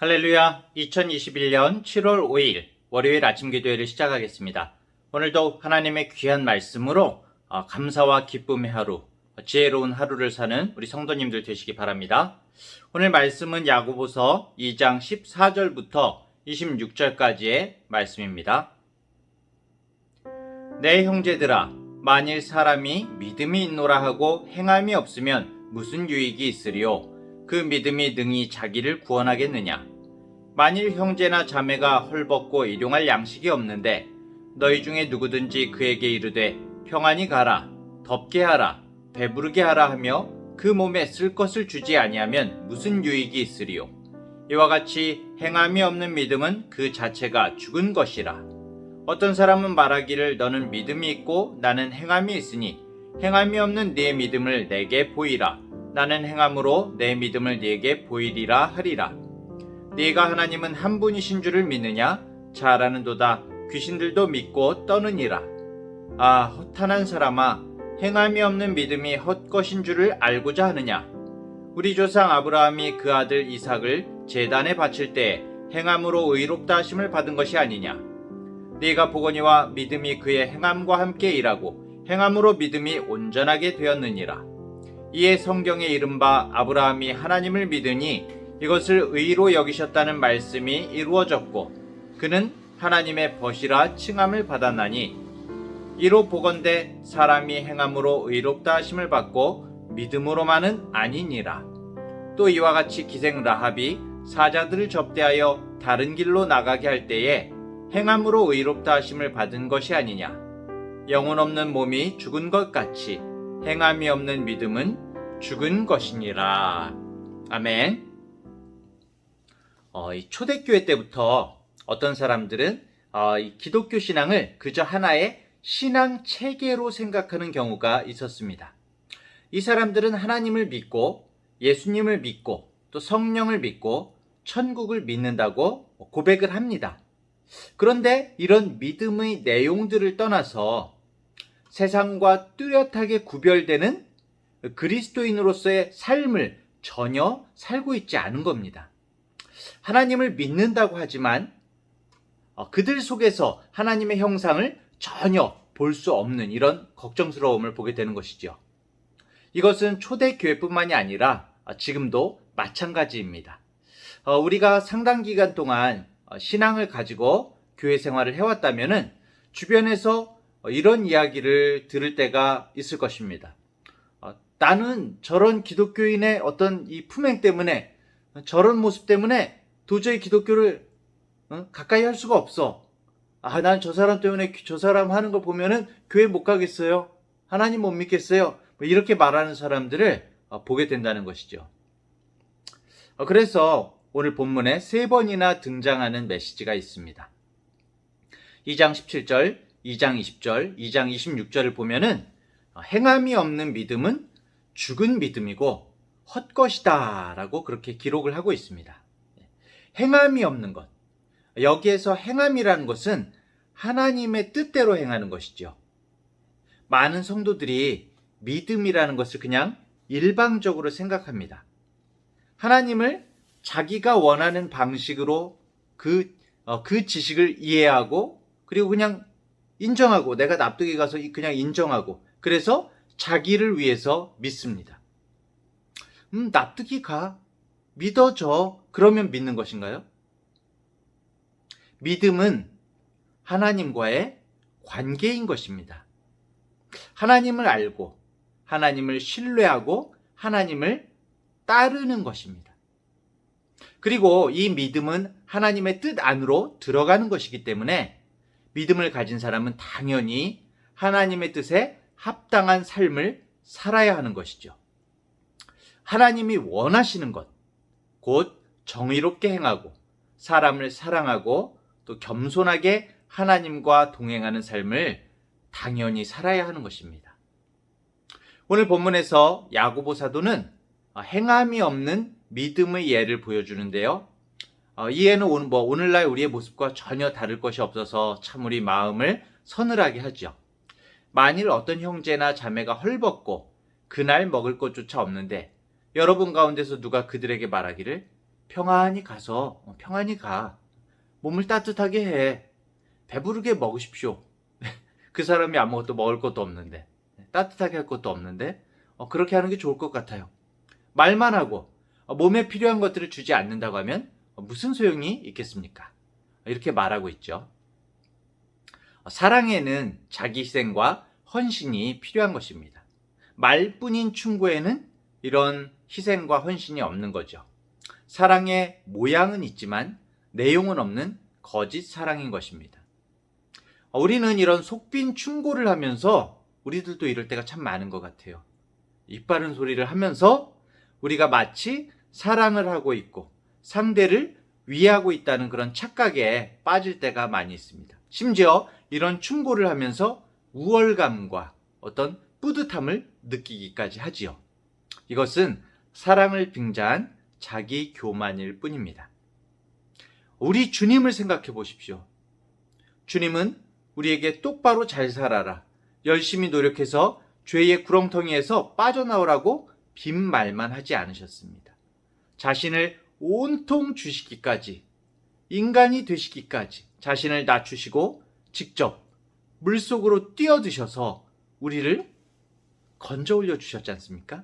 할렐루야. 2021년 7월 5일 월요일 아침 기도회를 시작하겠습니다. 오늘도 하나님의 귀한 말씀으로 감사와 기쁨의 하루, 지혜로운 하루를 사는 우리 성도님들 되시기 바랍니다. 오늘 말씀은 야고보서 2장 14절부터 26절까지의 말씀입니다. 내 형제들아, 만일 사람이 믿음이 있노라 하고 행함이 없으면 무슨 유익이 있으리요? 그 믿음이 능히 자기를 구원하겠느냐? 만일 형제나 자매가 헐벗고 일용할 양식이 없는데 너희 중에 누구든지 그에게 이르되 평안히 가라, 덥게 하라, 배부르게 하라 하며 그 몸에 쓸 것을 주지 아니하면 무슨 유익이 있으리요? 이와 같이 행함이 없는 믿음은 그 자체가 죽은 것이라. 어떤 사람은 말하기를 너는 믿음이 있고 나는 행함이 있으니 행함이 없는 네 믿음을 내게 보이라. 나는 행함으로 내 믿음을 네게 보이리라 하리라. 네가 하나님은 한 분이신 줄을 믿느냐? 잘 아는도다. 귀신들도 믿고 떠느니라. 아, 허탄한 사람아, 행함이 없는 믿음이 헛것인 줄을 알고자 하느냐? 우리 조상 아브라함이 그 아들 이삭을 제단에 바칠 때 행함으로 의롭다 하심을 받은 것이 아니냐? 네가 보거니와 믿음이 그의 행함과 함께 일하고 행함으로 믿음이 온전하게 되었느니라. 이에 성경에 이른바 아브라함이 하나님을 믿으니 이것을 의로 여기셨다는 말씀이 이루어졌고 그는 하나님의 벗이라 칭함을 받았나니 이로 보건대 사람이 행함으로 의롭다 하심을 받고 믿음으로만은 아니니라. 또 이와 같이 기생 라합이 사자들을 접대하여 다른 길로 나가게 할 때에 행함으로 의롭다 하심을 받은 것이 아니냐. 영혼 없는 몸이 죽은 것 같이 행함이 없는 믿음은 죽은 것이니라. 아멘. 이 초대교회 때부터 어떤 사람들은 이 기독교 신앙을 그저 하나의 신앙 체계로 생각하는 경우가 있었습니다. 이 사람들은 하나님을 믿고 예수님을 믿고 또 성령을 믿고 천국을 믿는다고 고백을 합니다. 그런데 이런 믿음의 내용들을 떠나서 세상과 뚜렷하게 구별되는 그리스도인으로서의 삶을 전혀 살고 있지 않은 겁니다. 하나님을 믿는다고 하지만 그들 속에서 하나님의 형상을 전혀 볼 수 없는 이런 걱정스러움을 보게 되는 것이죠. 이것은 초대교회뿐만이 아니라 지금도 마찬가지입니다. 우리가 상당 기간 동안 신앙을 가지고 교회 생활을 해왔다면 주변에서 이런 이야기를 들을 때가 있을 것입니다. 나는 저런 기독교인의 어떤 이 품행 때문에 저런 모습 때문에 도저히 기독교를 가까이 할 수가 없어. 난 저 사람 때문에 저 사람 하는 거 보면은 교회 못 가겠어요. 하나님 못 믿겠어요. 이렇게 말하는 사람들을 보게 된다는 것이죠. 그래서 오늘 본문에 3번이나 등장하는 메시지가 있습니다. 2장 17절, 2장 20절, 2장 26절을 보면은 행함이 없는 믿음은 죽은 믿음이고 헛것이다 라고 그렇게 기록을 하고 있습니다. 행함이 없는 것. 여기에서 행함이라는 것은 하나님의 뜻대로 행하는 것이죠. 많은 성도들이 믿음이라는 것을 그냥 일방적으로 생각합니다. 하나님을 자기가 원하는 방식으로 그 지식을 이해하고 그리고 그냥 인정하고 내가 납득이 가서 그냥 인정하고 그래서 자기를 위해서 믿습니다. 납득이 가. 믿어져. 그러면 믿는 것인가요? 믿음은 하나님과의 관계인 것입니다. 하나님을 알고 하나님을 신뢰하고 하나님을 따르는 것입니다. 그리고 이 믿음은 하나님의 뜻 안으로 들어가는 것이기 때문에 믿음을 가진 사람은 당연히 하나님의 뜻에 합당한 삶을 살아야 하는 것이죠. 하나님이 원하시는 것, 곧 정의롭게 행하고 사람을 사랑하고 또 겸손하게 하나님과 동행하는 삶을 당연히 살아야 하는 것입니다. 오늘 본문에서 야고보 사도는 행함이 없는 믿음의 예를 보여주는데요. 이 예는 오늘날 우리의 모습과 전혀 다를 것이 없어서 참 우리 마음을 서늘하게 하죠. 만일 어떤 형제나 자매가 헐벗고 그날 먹을 것조차 없는데 여러분 가운데서 누가 그들에게 말하기를 평안히 가서 평안히 가. 몸을 따뜻하게 해. 배부르게 먹으십시오. 그 사람이 아무것도 먹을 것도 없는데, 따뜻하게 할 것도 없는데 그렇게 하는 게 좋을 것 같아요. 말만 하고 몸에 필요한 것들을 주지 않는다고 하면 무슨 소용이 있겠습니까? 이렇게 말하고 있죠. 사랑에는 자기 희생과 헌신이 필요한 것입니다. 말뿐인 충고에는 이런 희생과 헌신이 없는 거죠. 사랑의 모양은 있지만 내용은 없는 거짓 사랑인 것입니다. 우리는 이런 속빈 충고를 하면서 우리들도 이럴 때가 참 많은 것 같아요. 입 바른 소리를 하면서 우리가 마치 사랑을 하고 있고 상대를 위하고 있다는 그런 착각에 빠질 때가 많이 있습니다. 심지어 이런 충고를 하면서 우월감과 어떤 뿌듯함을 느끼기까지 하지요. 이것은 사랑을 빙자한 자기 교만일 뿐입니다. 우리 주님을 생각해 보십시오. 주님은 우리에게 똑바로 잘 살아라, 열심히 노력해서 죄의 구렁텅이에서 빠져나오라고 빈말만 하지 않으셨습니다. 자신을 온통 주시기까지, 인간이 되시기까지 자신을 낮추시고 직접 물속으로 뛰어드셔서 우리를 건져 올려 주셨지 않습니까?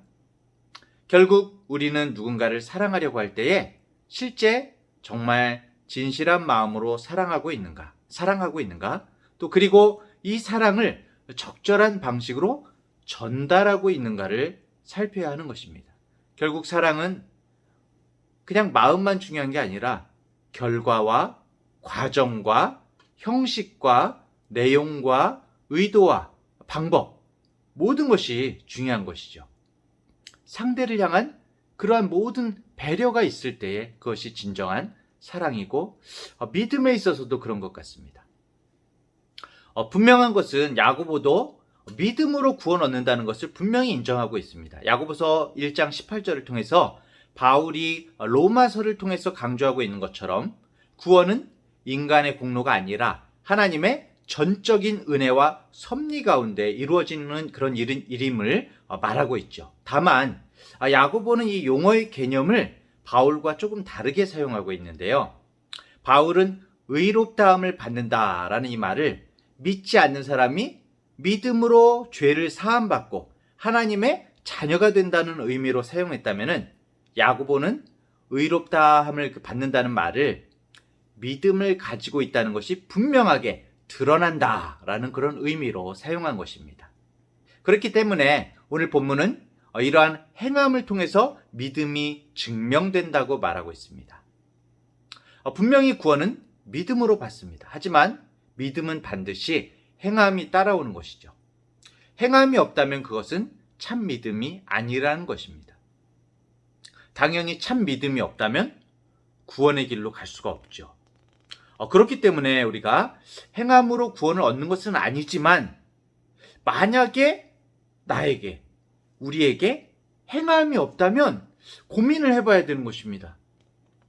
결국 우리는 누군가를 사랑하려고 할 때에 실제 정말 진실한 마음으로 사랑하고 있는가? 또 그리고 이 사랑을 적절한 방식으로 전달하고 있는가를 살펴야 하는 것입니다. 결국 사랑은 그냥 마음만 중요한 게 아니라 결과와 과정과 형식과 내용과 의도와 방법, 모든 것이 중요한 것이죠. 상대를 향한 그러한 모든 배려가 있을 때에 그것이 진정한 사랑이고 믿음에 있어서도 그런 것 같습니다. 분명한 것은 야고보도 믿음으로 구원 얻는다는 것을 분명히 인정하고 있습니다. 야고보서 1장 18절을 통해서 바울이 로마서를 통해서 강조하고 있는 것처럼 구원은 인간의 공로가 아니라 하나님의 전적인 은혜와 섭리 가운데 이루어지는 그런 일임을 말하고 있죠. 다만 야고보는 이 용어의 개념을 바울과 조금 다르게 사용하고 있는데요. 바울은 의롭다함을 받는다라는 이 말을 믿지 않는 사람이 믿음으로 죄를 사함받고 하나님의 자녀가 된다는 의미로 사용했다면 야고보는 의롭다함을 받는다는 말을 믿음을 가지고 있다는 것이 분명하게 드러난다라는 그런 의미로 사용한 것입니다. 그렇기 때문에 오늘 본문은 이러한 행함을 통해서 믿음이 증명된다고 말하고 있습니다. 분명히 구원은 믿음으로 받습니다. 하지만 믿음은 반드시 행함이 따라오는 것이죠. 행함이 없다면 그것은 참 믿음이 아니라는 것입니다. 당연히 참 믿음이 없다면 구원의 길로 갈 수가 없죠. 그렇기 때문에 우리가 행함으로 구원을 얻는 것은 아니지만 만약에 나에게, 우리에게 행함이 없다면 고민을 해봐야 되는 것입니다.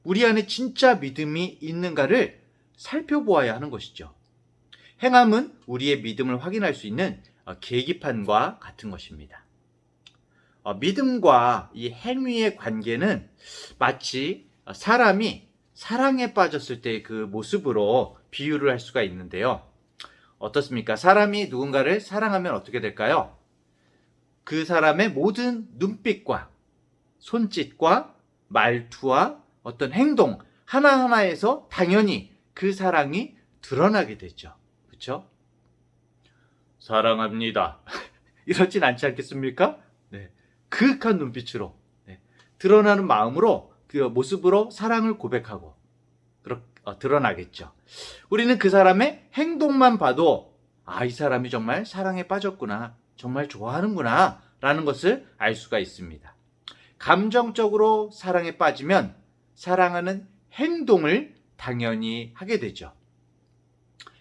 우리 안에 진짜 믿음이 있는가를 살펴보아야 하는 것이죠. 행함은 우리의 믿음을 확인할 수 있는 계기판과 같은 것입니다. 믿음과 이 행위의 관계는 마치 사람이 사랑에 빠졌을 때 그 모습으로 비유를 할 수가 있는데요. 어떻습니까? 사람이 누군가를 사랑하면 어떻게 될까요? 그 사람의 모든 눈빛과 손짓과 말투와 어떤 행동 하나하나에서 당연히 그 사랑이 드러나게 되죠. 그렇죠? 사랑합니다. 이렇진 않지 않겠습니까? 네. 그윽한 눈빛으로 드러나는 마음으로 그 모습으로 사랑을 고백하고 드러나겠죠. 우리는 그 사람의 행동만 봐도 이 사람이 정말 사랑에 빠졌구나, 정말 좋아하는구나 라는 것을 알 수가 있습니다. 감정적으로 사랑에 빠지면 사랑하는 행동을 당연히 하게 되죠.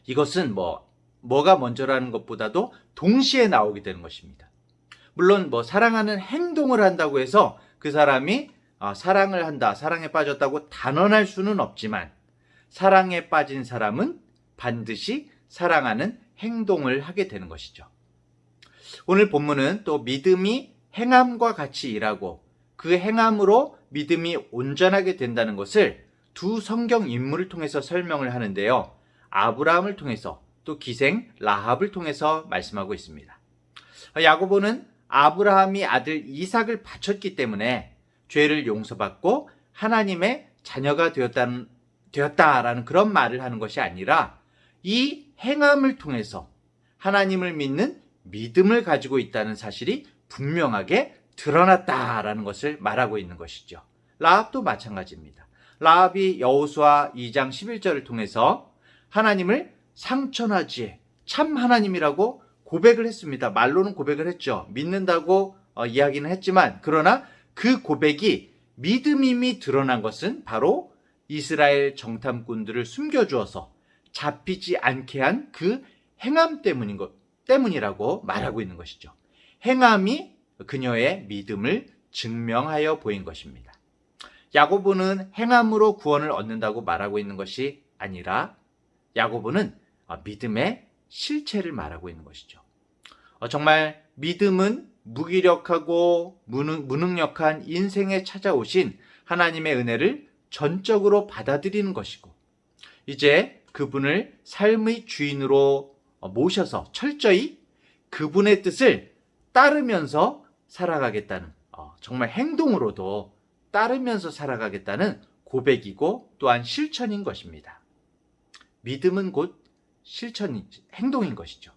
이것은 뭐가 먼저라는 것보다도 동시에 나오게 되는 것입니다. 물론 사랑하는 행동을 한다고 해서 그 사람이 사랑을 한다, 사랑에 빠졌다고 단언할 수는 없지만 사랑에 빠진 사람은 반드시 사랑하는 행동을 하게 되는 것이죠. 오늘 본문은 또 믿음이 행함과 같이 일하고 그 행함으로 믿음이 온전하게 된다는 것을 두 성경 인물을 통해서 설명을 하는데요. 아브라함을 통해서 또 기생 라합을 통해서 말씀하고 있습니다. 야고보는 아브라함이 아들 이삭을 바쳤기 때문에 죄를 용서받고 하나님의 자녀가 되었다라는 그런 말을 하는 것이 아니라 이 행함을 통해서 하나님을 믿는 믿음을 가지고 있다는 사실이 분명하게 드러났다라는 것을 말하고 있는 것이죠. 라합도 마찬가지입니다. 라합이 여호수아 2장 11절을 통해서 하나님을 상천하지에 참 하나님이라고 고백을 했습니다. 말로는 고백을 했죠. 믿는다고 이야기는 했지만 그러나 그 고백이 믿음임이 드러난 것은 바로 이스라엘 정탐꾼들을 숨겨주어서 잡히지 않게 한 그 행함 때문이라고 말하고 있는 것이죠. 행함이 그녀의 믿음을 증명하여 보인 것입니다. 야고보는 행함으로 구원을 얻는다고 말하고 있는 것이 아니라 야고보는 믿음의 실체를 말하고 있는 것이죠. 정말 믿음은 무기력하고 무능력한 인생에 찾아오신 하나님의 은혜를 전적으로 받아들이는 것이고 이제 그분을 삶의 주인으로 모셔서 철저히 그분의 뜻을 따르면서 살아가겠다는 정말 행동으로도 따르면서 살아가겠다는 고백이고 또한 실천인 것입니다. 믿음은 곧 행동인 것이죠.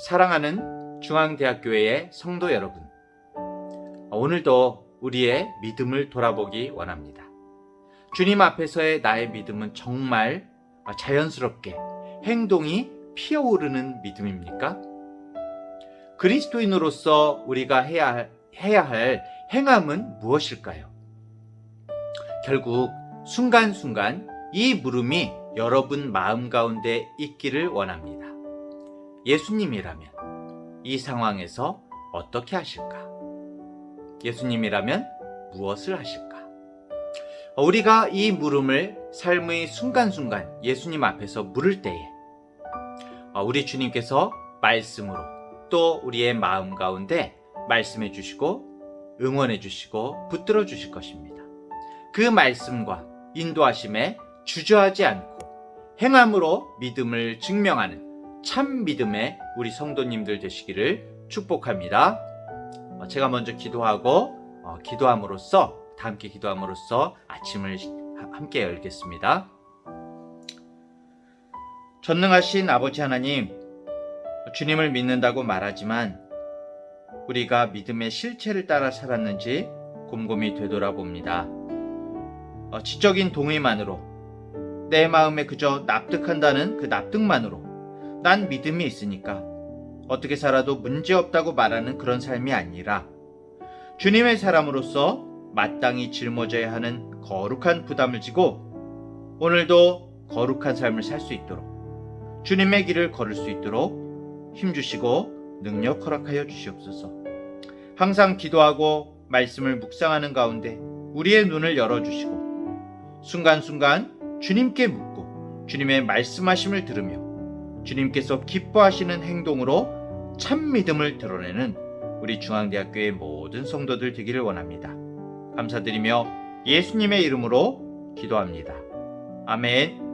사랑하는 중앙대학교의 성도 여러분, 오늘도 우리의 믿음을 돌아보기 원합니다. 주님 앞에서의 나의 믿음은 정말 자연스럽게 행동이 피어오르는 믿음입니까? 그리스도인으로서 우리가 해야 할 행함은 무엇일까요? 결국 순간순간 이 물음이 여러분 마음 가운데 있기를 원합니다. 예수님이라면 이 상황에서 어떻게 하실까? 예수님이라면 무엇을 하실까? 우리가 이 물음을 삶의 순간순간 예수님 앞에서 물을 때에 우리 주님께서 말씀으로 또 우리의 마음 가운데 말씀해 주시고 응원해 주시고 붙들어 주실 것입니다. 그 말씀과 인도하심에 주저하지 않고 행함으로 믿음을 증명하는 참 믿음의 우리 성도님들 되시기를 축복합니다. 제가 먼저 기도하고 다 함께 기도함으로써 아침을 함께 열겠습니다. 전능하신 아버지 하나님, 주님을 믿는다고 말하지만 우리가 믿음의 실체를 따라 살았는지 곰곰이 되돌아봅니다. 지적인 동의만으로 내 마음에 그저 납득한다는 그 납득만으로 난 믿음이 있으니까 어떻게 살아도 문제없다고 말하는 그런 삶이 아니라 주님의 사람으로서 마땅히 짊어져야 하는 거룩한 부담을 지고 오늘도 거룩한 삶을 살 수 있도록 주님의 길을 걸을 수 있도록 힘주시고 능력 허락하여 주시옵소서. 항상 기도하고 말씀을 묵상하는 가운데 우리의 눈을 열어주시고 순간순간 주님께 묻고 주님의 말씀하심을 들으며 주님께서 기뻐하시는 행동으로 참 믿음을 드러내는 우리 중앙대학교의 모든 성도들 되기를 원합니다. 감사드리며 예수님의 이름으로 기도합니다. 아멘.